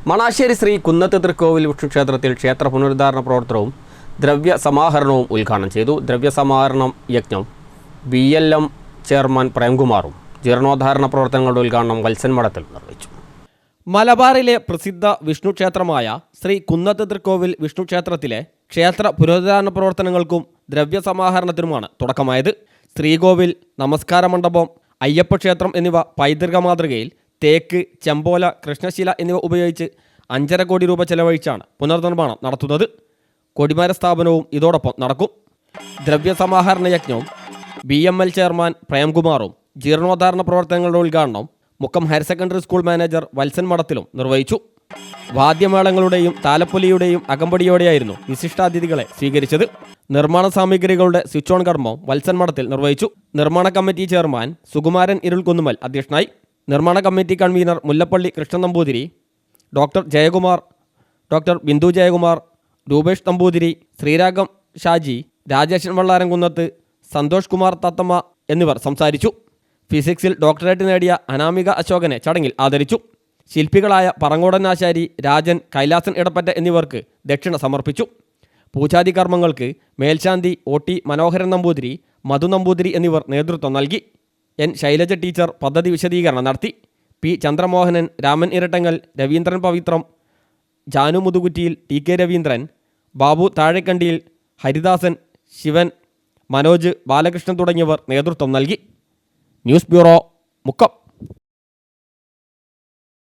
മണാശ്ശേരി ശ്രീ കുന്നത്ത് തൃക്കോവിൽ വിഷ്ണുക്ഷേത്രത്തിൽ ക്ഷേത്ര പുനരുദ്ധാരണ പ്രവർത്തനവും ദ്രവ്യ സമാഹരണവും ഉദ്ഘാടനം ചെയ്തു. ദ്രവ്യ സമാഹരണം യജ്ഞം BLM ചെയർമാൻ പ്രേംകുമാറും ജീർണോദ്ധാരണ പ്രവർത്തനങ്ങളുടെ ഉദ്ഘാടനം വത്സൻ മഠത്തിൽ നിർവഹിച്ചു. മലബാറിലെ പ്രസിദ്ധ വിഷ്ണു ക്ഷേത്രമായ ശ്രീ കുന്നത്ത് തൃക്കോവിൽ വിഷ്ണു ക്ഷേത്രത്തിലെ ക്ഷേത്ര പുനരുദ്ധാരണ പ്രവർത്തനങ്ങൾക്കും ദ്രവ്യ സമാഹരണത്തിനുമാണ് തുടക്കമായത്. ശ്രീകോവിൽ, നമസ്കാര മണ്ഡപം, അയ്യപ്പ ക്ഷേത്രം എന്നിവ പൈതൃക മാതൃകയിൽ തേക്ക്, ചെമ്പോല, കൃഷ്ണശില എന്നിവ ഉപയോഗിച്ച് 5.5 കോടി രൂപ ചെലവഴിച്ചാണ് പുനർനിർമ്മാണം നടത്തുന്നത്. കൊടിമര സ്ഥാപനവും ഇതോടൊപ്പം നടക്കും. ദ്രവ്യ സമാഹരണ യജ്ഞവും BML ചെയർമാൻ പ്രേംകുമാറും ജീർണോദ്ധാരണ പ്രവർത്തനങ്ങളുടെ ഉദ്ഘാടനം Mukkam higher secondary school manager Valsan മഠത്തിലും നിർവഹിച്ചു. വാദ്യമേളങ്ങളുടെയും താലപ്പൊലിയുടെയും അകമ്പടിയോടെയായിരുന്നു വിശിഷ്ടാതിഥികളെ സ്വീകരിച്ചത്. നിർമ്മാണ സാമഗ്രികളുടെ സ്വിച്ച് ഓൺ കർമ്മം വത്സൻ മഠത്തിൽ നിർവഹിച്ചു. നിർമ്മാണ കമ്മിറ്റി ചെയർമാൻ സുകുമാരൻ ഇരുൾകുന്നുമൽ അധ്യക്ഷനായി. നിർമ്മാണ committee convener Mullappally Krishnan Namboothiri, doctor Jayakumar, doctor Bindu Jayakumar, Rupesh Namboothiri, Sreeragam Shaji, Rajeshan Vallaramkunnath, Santhosh Kumar Thathamma എന്നിവർ സംസാരിച്ചു. ഫിസിക്സിൽ ഡോക്ടറേറ്റ് നേടിയ അനാമിക അശോകനെ ചടങ്ങിൽ ആദരിച്ചു. ശില്പികളായ പറങ്ങോടൻ ആശാരി, രാജൻ, കൈലാസൻ ഇടപ്പറ്റ എന്നിവർക്ക് ദക്ഷിണ സമർപ്പിച്ചു. പൂജാതി കർമ്മങ്ങൾക്ക് മേൽശാന്തി OT മനോഹരൻ നമ്പൂതിരി, മധു നമ്പൂതിരി എന്നിവർ നേതൃത്വം നൽകി. N ശൈലജ ടീച്ചർ പദ്ധതി വിശദീകരണം നടത്തി. P ചന്ദ്രമോഹനൻ, രാമൻ ഇരട്ടങ്ങൽ, രവീന്ദ്രൻ പവിത്രം, ജാനു മുതുകുറ്റിയിൽ, TK രവീന്ദ്രൻ, ബാബു താഴെക്കണ്ടിയിൽ, ഹരിദാസൻ, ശിവൻ, മനോജ്, ബാലകൃഷ്ണൻ തുടങ്ങിയവർ നേതൃത്വം നൽകി. News bureau, Mukkam.